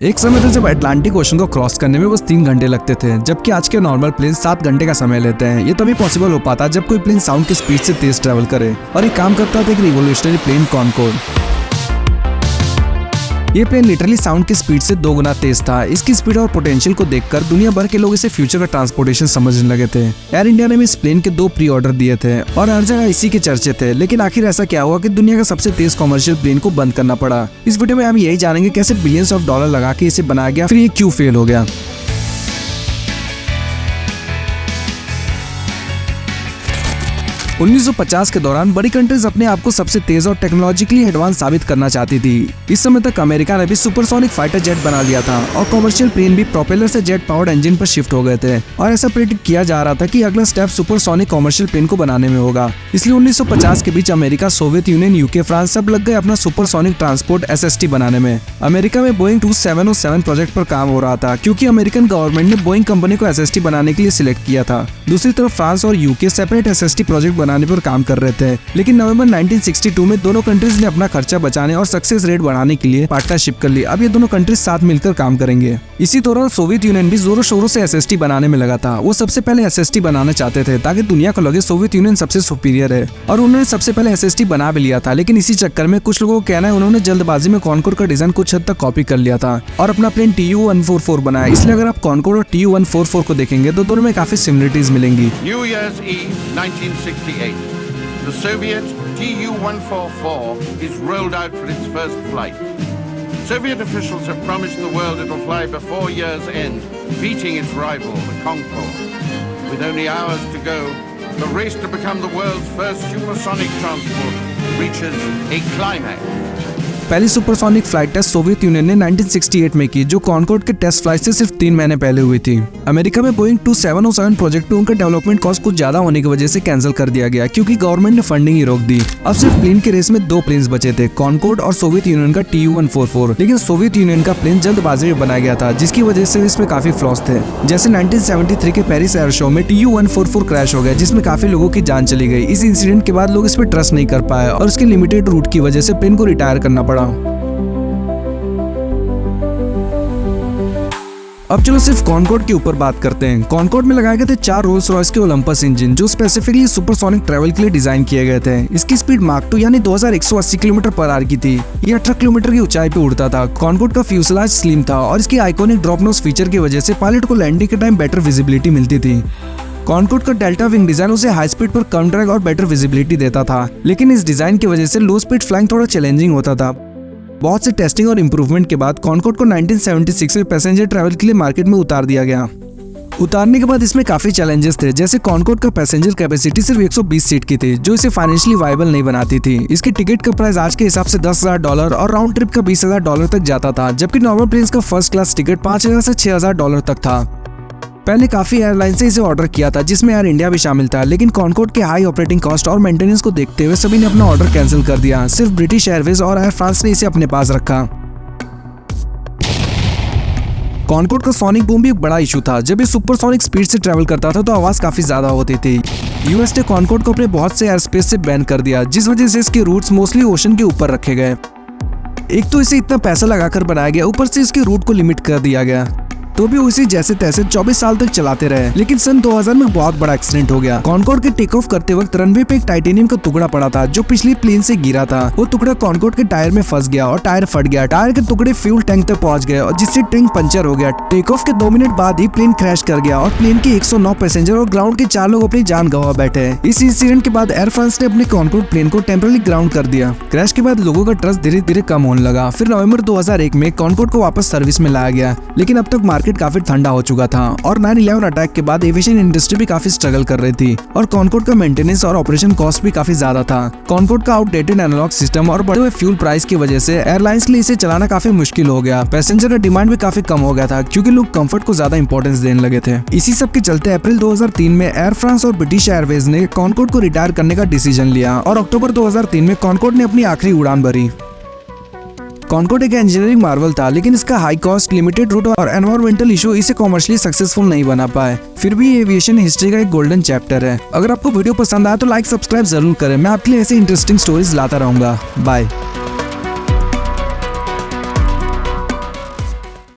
एक समय था जब अटलांटिक ओशन को क्रॉस करने में बस 3 घंटे लगते थे, जबकि आज के नॉर्मल प्लेन 7 घंटे का समय लेते हैं। ये तभी पॉसिबल हो पाता जब कोई प्लेन साउंड की स्पीड से तेज ट्रैवल करे, और ये काम करता था एक रिवोल्यूशनरी प्लेन कॉनकोर्ड। ये प्लेन लिटरली साउंड की स्पीड से 2 गुना तेज था। इसकी स्पीड और पोटेंशियल को देखकर दुनिया भर के लोग इसे फ्यूचर का ट्रांसपोर्टेशन समझने लगे थे। एयर इंडिया ने भी इस प्लेन के 2 प्री ऑर्डर दिए थे और हर जगह इसी के चर्चे थे। लेकिन आखिर ऐसा क्या हुआ कि दुनिया का सबसे तेज कॉमर्शियल प्लेन को बंद करना पड़ा। इस वीडियो में हम यही जानेंगे कैसे बिलियंस ऑफ डॉलर लगा के इसे बनाया गया, फिर ये क्यों फेल हो गया। 1950 के दौरान बड़ी कंट्रीज अपने आप को सबसे तेज और टेक्नोलॉजिकली एडवांस साबित करना चाहती थी। इस समय तक अमेरिका ने भी सुपरसोनिक फाइटर जेट बना लिया था और कमर्शियल प्लेन भी प्रोपेलर से जेट पावर्ड इंजन पर शिफ्ट हो गए थे, और ऐसा प्रेडिक्ट किया जा रहा था कि अगला स्टेप सुपरसोनिक कमर्शियल प्लेन को बनाने में होगा। इसलिए 1950 के बीच America, Soviet Union, UK, France सब लग गए अपना सुपरसोनिक ट्रांसपोर्ट SST बनाने में। अमेरिका में बोइंग 2707 प्रोजेक्ट पर काम हो रहा था, क्योंकि अमेरिकन गवर्नमेंट ने बोइंग कंपनी को SST बनाने के लिए सिलेक्ट किया था। दूसरी तरफ फ्रांस और यूके सेपरेट SST प्रोजेक्ट बनाने पर काम कर रहे थे। लेकिन नवंबर 1962 में दोनों कंट्रीज ने अपना खर्चा बचाने और सक्सेस रेट बढ़ाने के लिए पार्टनरशिप कर ली। अब ये दोनों कंट्रीज साथ मिलकर काम करेंगे। इसी दौरान सोवियत यूनियन भी जोरों शोरों से SST बनाने में लगा था। वो सबसे पहले SST बनाना चाहते थे ताकि दुनिया को लगे सोवियत यूनियन सबसे सुपीरियर है, और उन्होंने सबसे पहले SST बना भी लिया था। लेकिन इसी चक्कर में कुछ लोगों को कहना है उन्होंने जल्दबाजी में कॉनकोर्ड का डिजाइन कुछ हद तक कॉपी कर लिया था और अपना प्लेन TU-144 बनाया। इसलिए अगर आप कॉनकोर्ड और TU-144 को देखेंगे तो दोनों में काफी सिमिलरिटीज मिलेंगी। New Year's Eve 1968. The Soviet Tu-144 is rolled out for its first flight. Soviet officials have promised the world it will fly before year's end, beating its rival, the Concorde. With only hours to go, the race to become the world's first supersonic transport reaches a climax. पहली supersonic flight test Soviet Union ने 1968 में की, जो Concord के test flight से सिर्फ 3 महीने पहले हुई थी। अमेरिका में बोइंग 2707 प्रोजेक्ट पे उनका डेवलपमेंट कॉस्ट कुछ ज्यादा होने की वजह से कैंसिल कर दिया गया, क्योंकि गवर्नमेंट ने फंडिंग ही रोक दी। अब सिर्फ प्लेन के रेस में 2 प्लेन्स बचे थे, कॉनकोर्ड और सोवियत यूनियन का TU-144। लेकिन सोवियत यूनियन का प्लेन जल्दबाजी में बनाया गया था, जिसकी वजह से इसमें काफी फ्लॉस थे। जैसे 1973 के पेरिस एयर शो में TU-144 क्रैश हो गया, जिसमें काफी लोगों की जान चली गई। इस इंसिडेंट के बाद लोग इस पर ट्रस्ट नहीं कर पाए और उसके लिमिटेड रूट की वजह से प्लेन को रिटायर करना पड़ा। अब चलो सिर्फ कॉनकोर्ड के ऊपर बात करते हैं। कॉनकोर्ड में लगाए गए थे 4 रोल्स रॉयस के ओलंपस इंजन, जो स्पेसिफिकली सुपरसोनिक ट्रैवल के लिए डिजाइन किए गए थे। इसकी स्पीड माक 2 यानी 2180 किलोमीटर पर आवर की थी। ये 18 किलोमीटर की ऊंचाई पे उड़ता था। कॉनकोर्ड का फ्यूसलाज स्लिम था और इसकी आइकॉनिक ड्रॉप नोज फीचर की वजह से पायलट को लैंडिंग के टाइम बेटर विजिबिलिटी मिलती थी। कॉनकोर्ड का डेल्टा विंग डिजाइन उसे हाई स्पीड पर कम ड्रैग और बेटर विजिबिलिटी देता था, लेकिन इस डिजाइन की वजह से लो स्पीड फ्लाइंग थोड़ा चैलेंजिंग होता था। बहुत से टेस्टिंग और इम्प्रूवमेंट के बाद कॉनकोर्ड को 1976 में पैसेंजर ट्रैवल के लिए मार्केट में उतार दिया गया। उतारने के बाद इसमें काफी चैलेंजेस थे, जैसे कॉनकोर्ड का पैसेंजर कैपेसिटी सिर्फ 120 सीट की थी, जो इसे फाइनेंशियली वायबल नहीं बनाती थी। इसकी टिकट का प्राइस आज के हिसाब से $10,000 और राउंड ट्रिप का $20,000 तक जाता था, जबकि नॉर्मल प्लेन्स का फर्स्ट क्लास टिकट $5,000 से $6,000 तक था। पहले काफी एयरलाइन से इसे ऑर्डर किया था, जिसमें एयर इंडिया भी शामिल था, लेकिन कॉनकोर्ड के हाई ऑपरेटिंग कॉस्ट और मेंटेनेंस को देखते हुए सभी ने अपना ऑर्डर कैंसिल कर दिया। सिर्फ ब्रिटिश एयरवेज और एयर फ्रांस ने इसे अपने पास रखा। कॉनकोर्ड का सोनिक बूम भी एक बड़ा इशू था। जब ये सुपरसोनिक स्पीड से ट्रैवल करता था तो आवाज काफी ज्यादा होती थी। US ने कॉनकोर्ड को अपने बहुत से एयर स्पेस से बैन कर दिया, जिस वजह से इसके रूट्स मोस्टली ओशन के ऊपर रखे गए। एक तो इसे इतना पैसा लगाकर बनाया गया, ऊपर से इसके रूट को लिमिट कर दिया गया, तो भी उसी जैसे तैसे 24 साल तक चलाते रहे। लेकिन सन 2000 में बहुत बड़ा एक्सीडेंट हो गया। कॉनकोर्ड के टेक ऑफ करते वक्त रनवे पे एक टाइटेनियम का टुकड़ा पड़ा था, जो पिछली प्लेन से गिरा था। वो टुकड़ा कॉनकोर्ड के टायर में फंस गया और टायर फट गया। टायर के टुकड़े फ्यूल टैंक तक पहुंच गए और जिससे टैंक पंचर हो गया। टेक ऑफ के 2 मिनट बाद ही प्लेन क्रैश कर गया और प्लेन के 109 पैसेंजर और ग्राउंड के 4 लोग अपनी जान गंवा बैठे। इस इंसिडेंट के बाद एयर फ्रांस ने अपने कॉनकोर्ड प्लेन को टेम्पररी ग्राउंड कर दिया। क्रैश के बाद लोगों का ट्रस्ट धीरे धीरे कम होने लगा। फिर नवंबर 2001 में कॉनकोर्ड को वापस सर्विस में लाया गया, लेकिन अब तक मार्केट काफी ठंडा हो चुका था और 9/11 अटैक के बाद एविएशन इंडस्ट्री भी काफी स्ट्रगल कर रही थी और कॉनकोर्ड का मेंटेनेंस और ऑपरेशन कॉस्ट भी काफी ज्यादा था। कॉनकोर्ड का आउटडेटेड एनालॉग सिस्टम और बढ़े हुए फ्यूल प्राइस की वजह से एयरलाइंस के लिए इसे चलाना काफी मुश्किल हो गया। पैसेंजर का डिमांड भी काफी कम हो गया था, क्योंकि लोग कंफर्ट को ज्यादा इंपॉर्टेंस देने लगे थे। इसी सब के चलते अप्रैल 2003 में एयर फ्रांस और ब्रिटिश एयरवेज ने कॉनकोर्ड को रिटायर करने का डिसीजन लिया और अक्टूबर 2003 में कॉनकोर्ड ने अपनी आखिरी उड़ान भरी। कॉनकोर्ड एक इंजीनियरिंग मार्वल था, लेकिन इसका हाई कॉस्ट, लिमिटेड रूट और एनवायरमेंटल इशू इसे कॉमर्शियली सक्सेसफुल नहीं बना पाए। फिर भी एविएशन हिस्ट्री का एक गोल्डन चैप्टर है। अगर आपको वीडियो पसंद आया तो लाइक सब्सक्राइब जरूर करें। मैं आपके लिए ऐसे इंटरेस्टिंग स्टोरीज लाता रहूंगा। बाय।